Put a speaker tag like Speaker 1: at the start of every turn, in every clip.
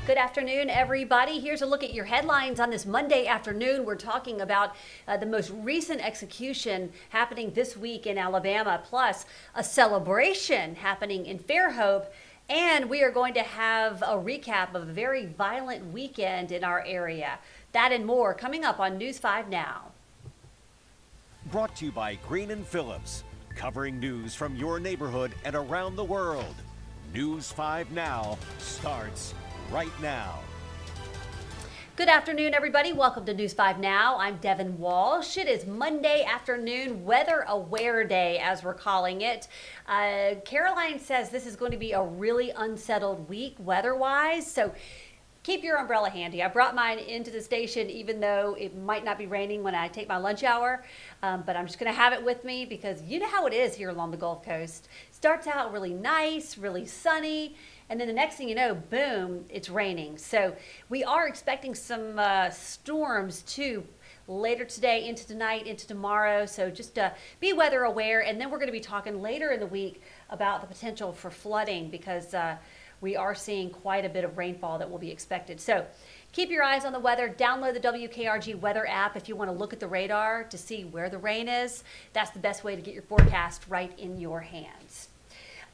Speaker 1: Good afternoon, everybody. Here's a look at your headlines on this Monday afternoon. We're talking about the most recent execution happening this week in Alabama, plus a celebration happening in Fairhope. And we are going to have a recap of a very violent weekend in our area. That and more coming up on News 5 Now.
Speaker 2: Brought to you by Green & Phillips, covering news from your neighborhood and around the world. News 5 Now starts right now.
Speaker 1: Good afternoon, everybody. Welcome to News 5 Now. I'm Devin Walsh. It is Monday afternoon, Weather Aware Day, as we're calling it. Caroline says this is going to be a really unsettled week weather-wise, so keep your umbrella handy. I brought mine into the station even though it might not be raining when I take my lunch hour, but I'm just going to have it with me because you know how it is here along the Gulf Coast. Starts out really nice, really sunny, and then the next thing you know, boom, it's raining. So we are expecting some storms too later today, into tonight, into tomorrow. So just be weather aware. And then we're going to be talking later in the week about the potential for flooding because we are seeing quite a bit of rainfall that will be expected. So keep your eyes on the weather. Download the WKRG weather app if you want to look at the radar to see where the rain is. That's the best way to get your forecast right in your hands.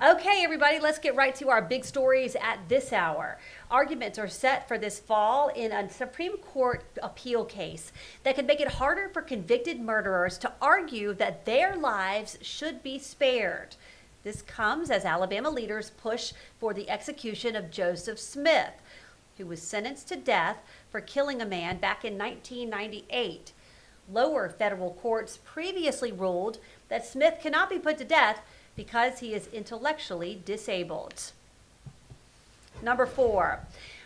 Speaker 1: Okay, everybody, let's get right to our big stories at this hour. Arguments are set for this fall in a Supreme Court appeal case that could make it harder for convicted murderers to argue that their lives should be spared. This comes as Alabama leaders push for the execution of Joseph Smith, who was sentenced to death for killing a man back in 1998. Lower federal courts previously ruled that Smith cannot be put to death because he is intellectually disabled. Number 4,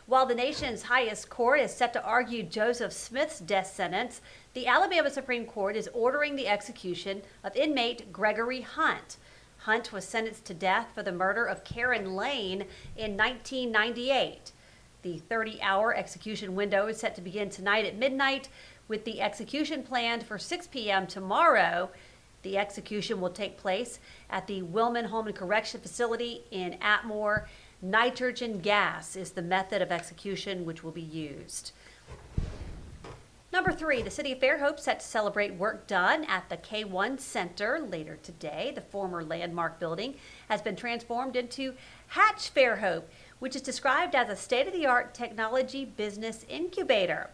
Speaker 1: while the nation's highest court is set to argue Joseph Smith's death sentence, the Alabama Supreme Court is ordering the execution of inmate Gregory Hunt. Hunt was sentenced to death for the murder of Karen Lane in 1998. The 30-hour execution window is set to begin tonight at midnight, with the execution planned for 6 p.m. tomorrow. The execution will take place at the Wilman Home and Correction Facility in Atmore. Nitrogen gas is the method of execution which will be used. Number 3, the city of Fairhope set to celebrate work done at the K1 Center later today. The former landmark building has been transformed into Hatch Fairhope, which is described as a state-of-the-art technology business incubator.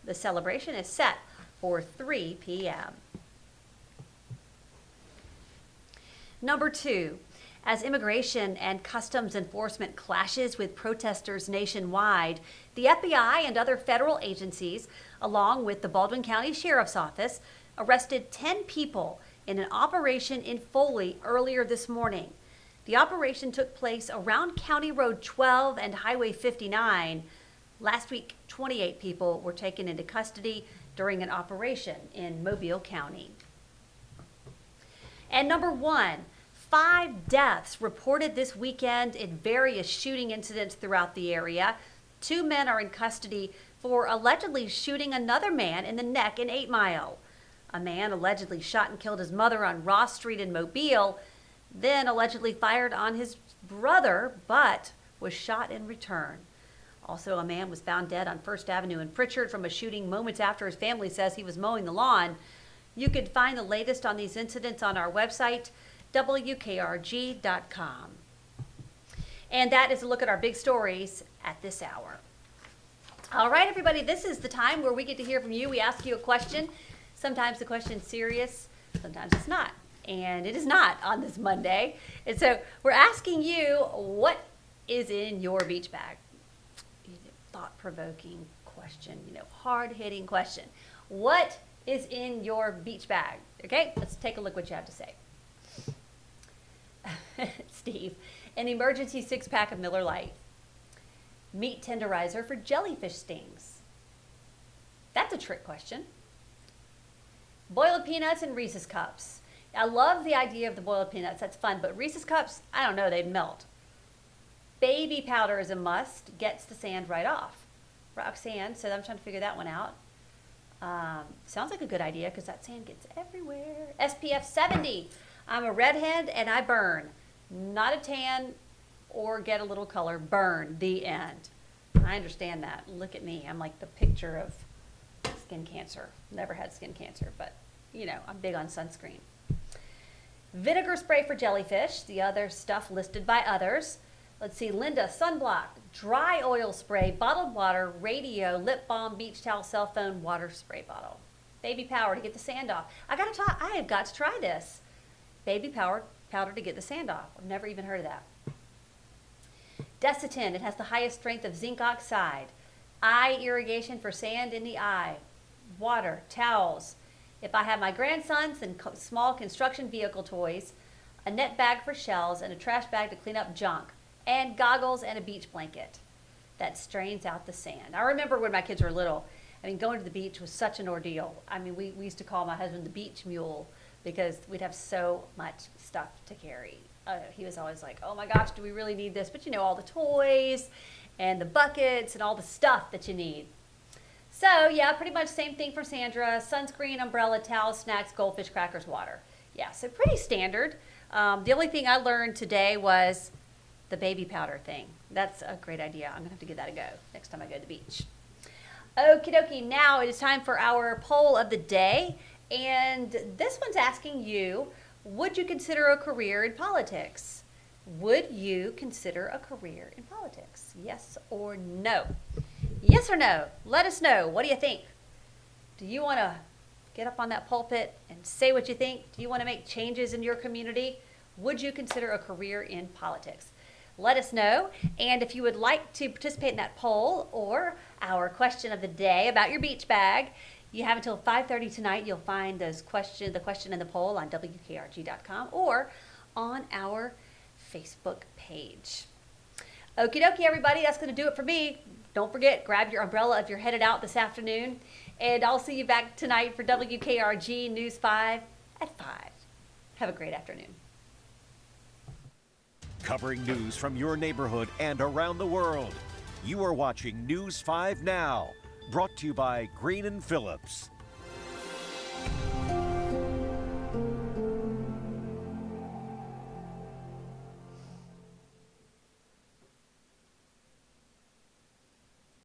Speaker 1: The celebration is set for 3 p.m. Number 2, as immigration and customs enforcement clashes with protesters nationwide, the FBI and other federal agencies, along with the Baldwin County Sheriff's Office, arrested 10 people in an operation in Foley earlier this morning. The operation took place around County Road 12 and Highway 59. Last week, 28 people were taken into custody during an operation in Mobile County. And number 1, 5 deaths reported this weekend in various shooting incidents throughout the area. 2 men are in custody for allegedly shooting another man in the neck in 8 Mile. A man allegedly shot and killed his mother on Ross Street in Mobile, then allegedly fired on his brother, but was shot in return. Also, a man was found dead on First Avenue in Pritchard from a shooting moments after his family says he was mowing the lawn. You can find the latest on these incidents on our website, WKRG.com. And that is a look at our big stories at this hour. All right, everybody, this is the time where we get to hear from you. We ask you a question. Sometimes the question's serious, sometimes it's not. And it is not on this Monday. And so we're asking you, what is in your beach bag? Thought-provoking question, hard-hitting question. What is in your beach bag? Okay, let's take a look what you have to say. Steve, an emergency 6-pack of Miller Lite. Meat tenderizer for jellyfish stings. That's a trick question. Boiled peanuts and Reese's Cups. I love the idea of the boiled peanuts. That's fun, but Reese's Cups, I don't know, they'd melt. Baby powder is a must. Gets the sand right off. Roxanne said, I'm trying to figure that one out. Sounds like a good idea because that sand gets everywhere. SPF 70. I'm a redhead and I burn. Not a tan or get a little color. Burn. The end. I understand that. Look at me. I'm like the picture of skin cancer. Never had skin cancer, but you know, I'm big on sunscreen. Vinegar spray for jellyfish, the other stuff listed by others. Let's see, Linda, sunblock, dry oil spray, bottled water, radio, lip balm, beach towel, cell phone, water spray bottle. Baby powder to get the sand off. I have got to try this. Baby powder to get the sand off. I've never even heard of that. Desitin, it has the highest strength of zinc oxide. Eye irrigation for sand in the eye. Water, towels. If I have my grandsons, then small construction vehicle toys, a net bag for shells, and a trash bag to clean up junk, and goggles and a beach blanket that strains out the sand. I remember when my kids were little, I mean, going to the beach was such an ordeal. I mean, we used to call my husband the beach mule because we'd have so much stuff to carry. He was always like, oh my gosh, do we really need this? But you know, all the toys and the buckets and all the stuff that you need. So yeah, pretty much same thing for Sandra. Sunscreen, umbrella, towels, snacks, goldfish, crackers, water. Yeah, so pretty standard. The only thing I learned today was the baby powder thing. That's a great idea. I'm gonna have to give that a go next time I go to the beach. Okie dokie, now it is time for our poll of the day. And this one's asking you, would you consider a career in politics? Would you consider a career in politics? Yes or no? Yes or no? Let us know. What do you think? Do you want to get up on that pulpit and say what you think? Do you want to make changes in your community? Would you consider a career in politics? Let us know. And if you would like to participate in that poll or our question of the day about your beach bag, you have until 5:30 tonight. You'll find the question and the poll on WKRG.com or on our Facebook page. Okie dokie, everybody. That's going to do it for me. Don't forget, grab your umbrella if you're headed out this afternoon. And I'll see you back tonight for WKRG News 5 at 5. Have a great afternoon.
Speaker 2: Covering news from your neighborhood and around the world. You are watching News 5 Now, brought to you by Green & Phillips.